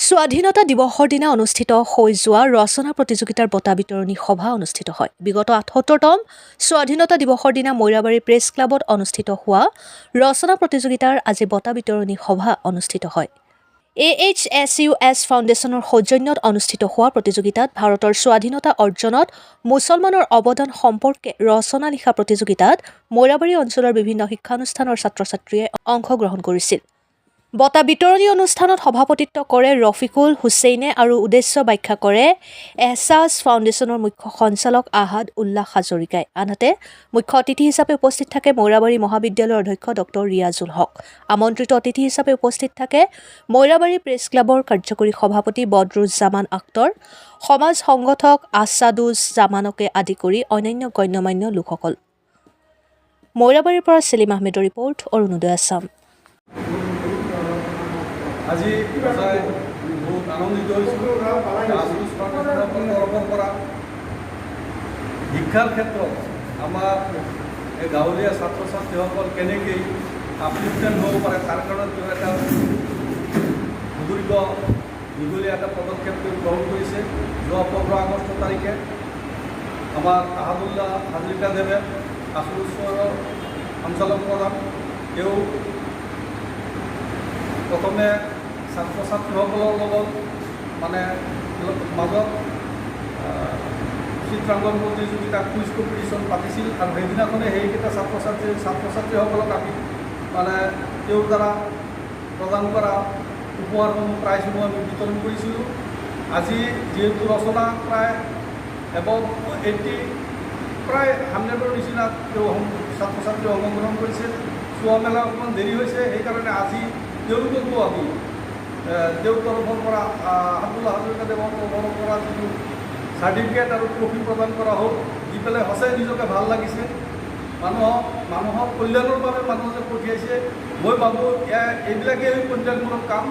স্বাধীনতা দিৱসৰ দিনা অনুষ্ঠিত হৈ যোৱা ৰচনা প্ৰতিযোগিতাৰ বঁটা বিতৰণী সভা অনুষ্ঠিত হয়। বিগত ৭৮তম স্বাধীনতা দিৱসৰ দিনা মৈৰাবাৰী প্ৰেছ ক্লাবত অনুষ্ঠিত হোৱা ৰচনা প্ৰতিযোগিতাৰ আজি বঁটা বিতৰণী সভা অনুষ্ঠিত হয়। AHSUS ফাউণ্ডেশ্যনৰ সৌজন্যত অনুষ্ঠিত হোৱা প্ৰতিযোগিতাত ভাৰতৰ স্বাধীনতা অৰ্জনত মুছলমানৰ অৱদান সম্পৰ্কে ৰচনা লিখা প্ৰতিযোগিতাত মৈৰাবাৰী অঞ্চলৰ বিভিন্ন শিক্ষানুষ্ঠানৰ ছাত্ৰ-ছাত্ৰীয়ে অংশগ্ৰহণ কৰিছিল। বঁটা বিতৰণী অনুষ্ঠানত সভাপতিত্ব কৰে ৰফিকুল হুছেইনে আৰু উদ্দেশ্য ব্যাখ্যা কৰে এহছাছ ফাউণ্ডেশ্যনৰ মুখ্য সঞ্চালক আহাদ উল্লাহ হাজৰিকাই। আনহাতে মুখ্য অতিথি হিচাপে উপস্থিত থাকে মৈৰাবাৰী মহাবিদ্যালয়ৰ অধ্যক্ষ ডক্টৰ ৰিয়াজুল হক। আমন্ত্ৰিত অতিথি হিচাপে উপস্থিত থাকে মৈৰাবাৰী প্ৰেছ ক্লাবৰ কাৰ্যকৰী সভাপতি বদৰুজ্জামান আখতৰ, সমাজ সংগঠক আছাদুজ্জামানকে আদি কৰি অন্যান্য গণ্যমান্য লোকসকল। মৈৰাবাৰীৰ পৰা সেলিম আহমেদৰ ৰিপৰ্ট, অৰুণোদয় আছাম। আজি বহুত আনন্দিত হৈছোঁ তৰফৰ পৰা শিক্ষাৰ ক্ষেত্ৰত আমাৰ এই গাঁৱলীয়া ছাত্ৰ ছাত্ৰীসকল কেনেকৈ আপলিফমেণ্ট হ'ব পাৰে তাৰ কাৰণে তেওঁ এটা সুদীৰ্ঘ দীঘলীয়া এটা পদক্ষেপ গ্ৰহণ কৰিছে। যোৱা 15 আগষ্ট তাৰিখে আমাৰ আহাদুল্লাহ হাজৰিকাদেৱে আছুৰৰ সঞ্চালক প্ৰধান তেওঁ প্ৰথমে ছাত্ৰ ছাত্ৰীসকলৰ লগত মাজত চিত্ৰাংকন প্ৰতিযোগিতা কুইজ কম্পিটিশ্যন পাতিছিল আৰু সেইদিনাখনে সেইকেইটা ছাত্ৰ ছাত্ৰীসকলক আমি তেওঁৰ দ্বাৰা প্ৰদান কৰা উপহাৰসমূহ প্ৰাইজসমূহ আমি বিতৰণ কৰিছিলোঁ। আজি যিহেতু ৰচনা প্ৰায় এবাউট 80 প্ৰায় 100ৰ নিচিনা তেওঁ ছাত্ৰ ছাত্ৰী অংশগ্ৰহণ কৰিছে। চোৱা মেলা অকণমান দেৰি হৈছে, সেইকাৰণে আজি তেওঁলোককো আমি তেওঁৰ তৰফৰ পৰা আব্দুল্লাহ হাজৰিকাদেৱৰ তৰফৰ পৰা যিটো চাৰ্টিফিকেট আৰু ট্ৰফি প্ৰদান কৰা হ'ল, দি পেলাই সঁচাই নিজকে ভাল লাগিছে। মানুহক কল্যাণৰ বাবে মানুহ যে পঠিয়াইছে, মই ভাবোঁ এইবিলাকেই কল্যাণমূলক কাম,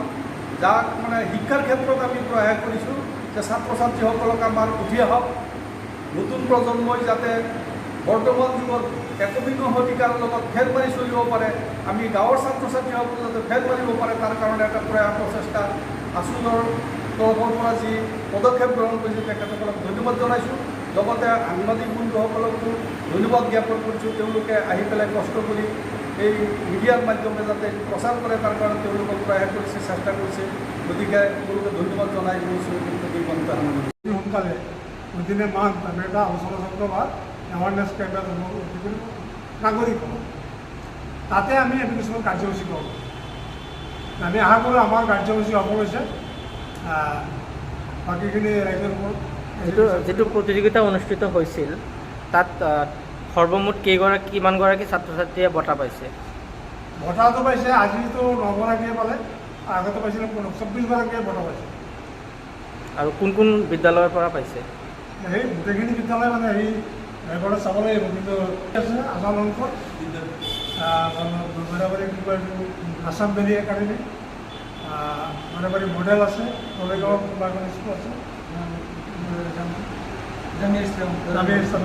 যাক শিক্ষাৰ ক্ষেত্ৰত আমি প্ৰয়াস কৰিছোঁ যে ছাত্ৰ ছাত্ৰীসকলক আমাৰ উঠি আহক, নতুন প্ৰজন্মই যাতে বৰ্তমান যুগত 21 শতিকাৰ লগত ফেৰ মাৰি চলিব পাৰে, আমি গাঁৱৰ ছাত্ৰ ছাত্ৰীসকল যাতে ফেৰ মাৰিব পাৰে তাৰ কাৰণে এটা প্ৰচেষ্টা আছুৰৰ তৰফৰ পৰা যি পদক্ষেপ গ্ৰহণ কৰিছে তেখেতসকলক ধন্যবাদ জনাইছোঁ। লগতে সাংবাদিক বন্ধুসকলকো ধন্যবাদ জ্ঞাপন কৰিছোঁ। তেওঁলোকে আহি পেলাই কষ্ট কৰি এই মিডিয়াৰ মাধ্যমে যাতে প্ৰচাৰ কৰে তাৰ কাৰণে তেওঁলোকক প্ৰয়াস কৰিছে, চেষ্টা কৰিছে। গতিকে তেওঁলোকে ধন্যবাদ জনাই গৈছোঁ। সোনকালে প্ৰতিদিনে মাহ আমি এটা আলোচনা চক্ৰ বা এৱাৰনেছ কেম্পেইন নাগৰিক তাতে আমি কিছুমান কাৰ্যসূচী কৰোঁ। আমি আশা কৰোঁ আমাৰ কাৰ্যসূচী সফল হৈছে। বাকীখিনি ৰাইজৰ ওপৰত যিটো প্ৰতিযোগিতা অনুষ্ঠিত হৈছিল তাত সৰ্বমুঠ কিমানগৰাকী ছাত্ৰ ছাত্ৰীয়ে বঁটা পাইছে? বঁটাটো পাইছে আজিতো 9গৰাকীয়ে পালে, আগতে পাইছিলে 24গৰাকীয়ে বঁটা পাইছে। আৰু কোন কোন বিদ্যালয়ৰ পৰা পাইছে? সেই গোটেইখিনি বিদ্যালয় সেই এবাৰ চাব লাগিব, কিন্তু আছে আছাম অংশত মৈৰাবাৰী কি কয় Assam valley academy, Moirabari model আছে, কলেগাঁও কিবা এখন স্কুল আছে, জামিয়া ইছলাম।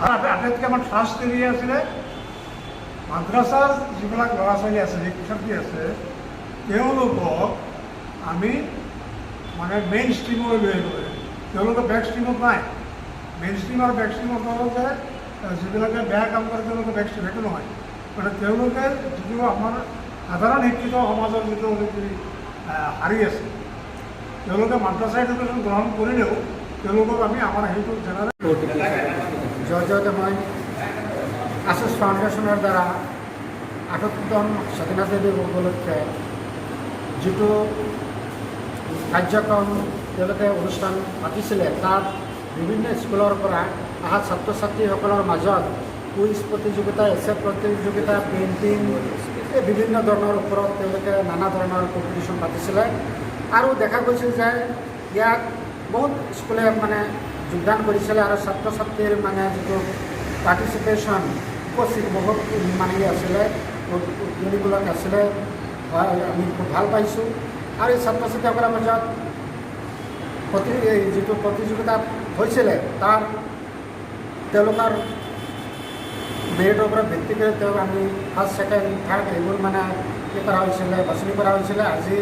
আৰু আটাইতকৈ আমাৰ ফাৰ্ষ্ট এৰিয়া আছিলে মাদ্ৰাছাৰ যিবিলাক ল'ৰা ছোৱালী আছে, শিক্ষাৰ্থী আছে, তেওঁলোকক আমি মেইন ষ্ট্ৰীমলৈ লৈ আহিব লাগে। তেওঁলোকে বেক ষ্ট্ৰীমত নাই। মেইন ষ্ট্ৰীম আৰু বেক ষ্ট্ৰীমত তেওঁলোকে যিবিলাকে বেয়া কাম কৰে তেওঁলোকে বেক ষ্ট্ৰীম, সেইটো নহয়। তেওঁলোকে যিটো আমাৰ সাধাৰণ শিক্ষিত সমাজৰ যিটো হাৰি আছে, তেওঁলোকে মাদ্ৰাছা এডুকেশ্যন গ্ৰহণ কৰিলেও তেওঁলোকক আমি আমাৰ সেইটো জেনেৰেল জয়তে মই আছুছ ফাউণ্ডেশ্যনৰ দ্বাৰা ৭৮তম স্বাধীনতা দিৱস উপলক্ষে যিটো কাৰ্যক্ৰম তেওঁলোকে অনুষ্ঠান পাতিছিলে, তাত বিভিন্ন স্কুলৰ পৰা অহা ছাত্ৰ ছাত্ৰীসকলৰ মাজত কুইজ প্ৰতিযোগিতা, এছে প্ৰতিযোগিতা, পেইণ্টিং, এই বিভিন্ন ধৰণৰ ওপৰত তেওঁলোকে নানা ধৰণৰ কম্পিটিশ্যন পাতিছিলে। আৰু দেখা গৈছিল যে ইয়াত বহুত স্কুলে যোগদান কৰিছিলে আৰু ছাত্ৰ ছাত্ৰীৰ যিটো পাৰ্টিচিপেশ্যন উপস্থিত বহুত আছিলে, উদ্যোগীমূলক আছিলে। আমি খুব ভাল পাইছোঁ। আৰু এই ছাত্ৰ ছাত্ৰীসকলৰ মাজত যিটো প্ৰতিযোগিতা হৈছিলে তাৰ তেওঁলোকৰ মেৰিটৰ ওপৰত ভিত্তি কৰি আমি ফাৰ্ষ্ট, ছেকেণ্ড, থাৰ্ড এইবোৰ কৰা হৈছিলে, বাছনি কৰা হৈছিলে। আজি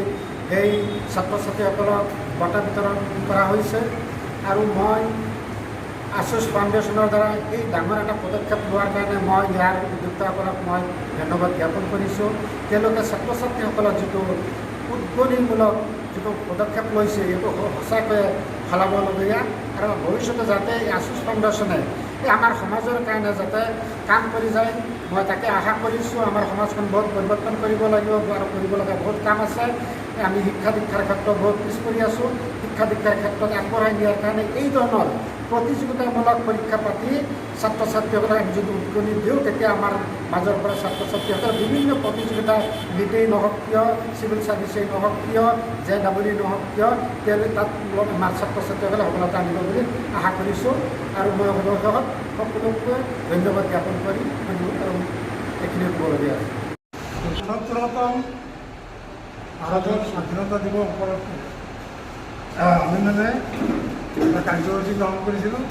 সেই ছাত্ৰ ছাত্ৰীসকলক বঁটা বিতৰণ কৰা হৈছে আৰু মই আশোচ ফাউণ্ডেশ্যনৰ দ্বাৰা এই ডাঙৰ এটা পদক্ষেপ লোৱাৰ কাৰণে মই ইয়াৰ উদ্যোক্তাসকলক মই ধন্যবাদ জ্ঞাপন কৰিছোঁ। তেওঁলোকে ছাত্ৰ ছাত্ৰীসকলক যিটো উদ্গনিমূলক যিটো পদক্ষেপ লৈছে এইটো সঁচাকৈয়ে শলাগিবলগীয়া আৰু ভৱিষ্যতে যাতে এই আশোচ ফাউণ্ডেশ্যনে এই আমাৰ সমাজৰ কাৰণে যাতে কাম কৰি যায় মই তাকে আশা কৰিছোঁ। আমাৰ সমাজখন বহুত পৰিৱৰ্তন কৰিব লাগিব আৰু কৰিবলগীয়া বহুত কাম আছে। আমি শিক্ষা দীক্ষাৰ ক্ষেত্ৰত বহুত পিছ পৰি আছোঁ। শিক্ষা দীক্ষাৰ ক্ষেত্ৰত আগবঢ়াই নিয়াৰ কাৰণে এই ধৰণৰ প্ৰতিযোগিতামূলক পৰীক্ষা পাতি ছাত্ৰ ছাত্ৰীসকলক আমি যদি উদ্গনি দিওঁ তেতিয়া আমাৰ মাজৰ পৰা ছাত্ৰ ছাত্ৰীসকলে বিভিন্ন প্ৰতিযোগিতা নিটেই নহওক কিয়, চিভিল ছাৰ্ভিচেই নহওক কিয়, JEE নহওক কিয় তেওঁলোকে তাত আমাৰ ছাত্ৰ ছাত্ৰীসকলে সফলতা আনিব বুলি আশা কৰিছোঁ। আৰু মই অৱশেষত সকলোকে ধন্যবাদ জ্ঞাপন কৰি আৰু এইখিনি ক'বলগীয়া আছে। ৭৭তম ভাৰতৰ স্বাধীনতা দিৱস উপলক্ষে আমি মানে এটা কাৰ্যসূচী গ্ৰহণ কৰিছিলোঁ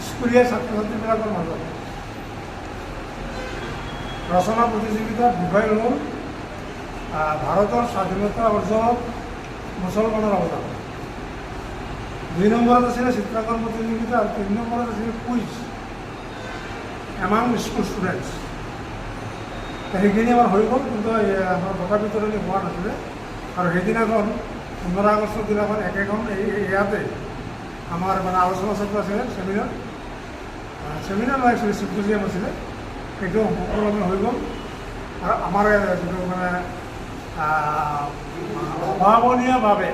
স্কুলীয়া ছাত্ৰ ছাত্ৰীবিলাকৰ মাজত ৰচনা প্ৰতিযোগিতাৰ বিষয় হ'ল ভাৰতৰ স্বাধীনতা অৰ্জনত মুছলমানৰ অৱদান। ২ নম্বৰত আছিলে চিত্ৰাংকন প্ৰতিযোগিতা আৰু ৩ নম্বৰত আছিলে কুইজ এমাং স্কুল ষ্টুডেণ্টছ। সেইখিনি আমাৰ হৈ গ'ল, কিন্তু আমাৰ বঁটা বিতৰণি হোৱা নাছিলে। আৰু সেইদিনাখন ১৫ আগষ্টৰ দিনাখন একেখন ইয়াতে আমাৰ মানে আলোচনা চক্ৰ আছিলে, ছেমিনাৰ নহয় একচুৱেলি চিম্পজিয়াম আছিলে। সেইটো সম্পূৰ্ণভাৱে হৈ গ'ল আৰু আমাৰ যিটো মানে অভাৱনীয়ভাৱে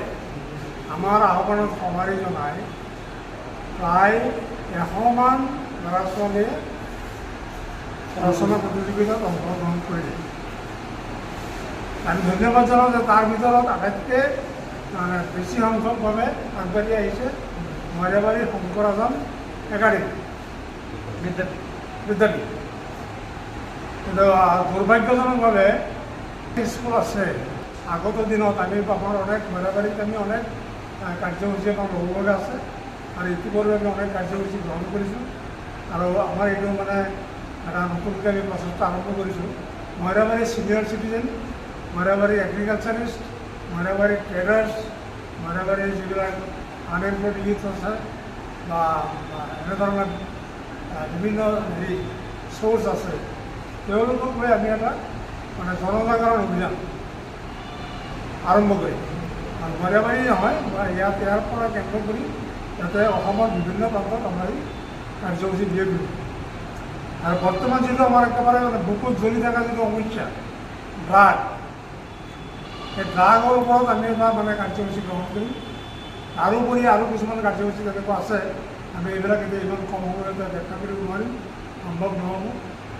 আমাৰ আহ্বানত সঁহাৰি জনাই প্ৰায় ১০০মান ল'ৰা ছোৱালীয়ে ৰচনা প্ৰতিযোগিতাত অংশগ্ৰহণ কৰিলে। আমি ধন্যবাদ জনাওঁ যে তাৰ ভিতৰত আটাইতকৈ মানে বেছি সংখ্যকভাৱে আগবাঢ়ি আহিছে মইৰাবাৰী শংকৰাজান একাডেমী বিদ্যাপীঠ। কিন্তু দুৰ্ভাগ্যজনকভাৱে স্কুল আছে আগতৰ দিনত আমি আমাৰ অনেক মইৰাবাৰীত আমি অনেক কাৰ্যসূচী আমাৰ ল'ব লগা আছে আৰু ইতিপূৰ্বে আমি অনেক কাৰ্যসূচী গ্ৰহণ কৰিছোঁ আৰু আমাৰ এইটো মানে এটা নতুনকৈ আমি প্ৰচেষ্টা আৰম্ভ কৰিছোঁ। মইৰাবাৰী ছিনিয়ৰ চিটিজেন, মইৰাবাৰী এগ্ৰিকালচাৰিষ্ট, মইৰাবাৰী ট্ৰেডাৰ্ছ, মইৰাবাৰী যিবিলাক আনএমপ্লয়ড ইউথ আছে বা এনেধৰণৰ বিভিন্ন চ'ৰ্চ আছে তেওঁলোকক লৈ আমি এটা মানে জনজাগৰণ অভিযান আৰম্ভ কৰিম। আৰু মইৰাবাৰী নহয় বা ইয়াৰ পৰা কেন্দ্ৰ কৰি যাতে অসমৰ বিভিন্ন প্ৰান্তত আমাৰ এই কাৰ্যসূচী দিয়ে দিওঁ। আৰু বৰ্তমান যিটো আমাৰ একেবাৰে মানে বুকুত জ্বলি থকা যিটো সমস্যা ড্ৰাগ, সেই ড্ৰাগৰ ওপৰত আমি এটা মানে কাৰ্যসূচী গ্ৰহণ কৰিম। তাৰোপৰি আৰু কিছুমান কাৰ্যসূচী যেনেকুৱা আছে আমি এইবিলাক এতিয়া ইমান কম সময়তে ব্যাখ্যা কৰিব নোৱাৰিম, সম্ভৱ নহ'ব।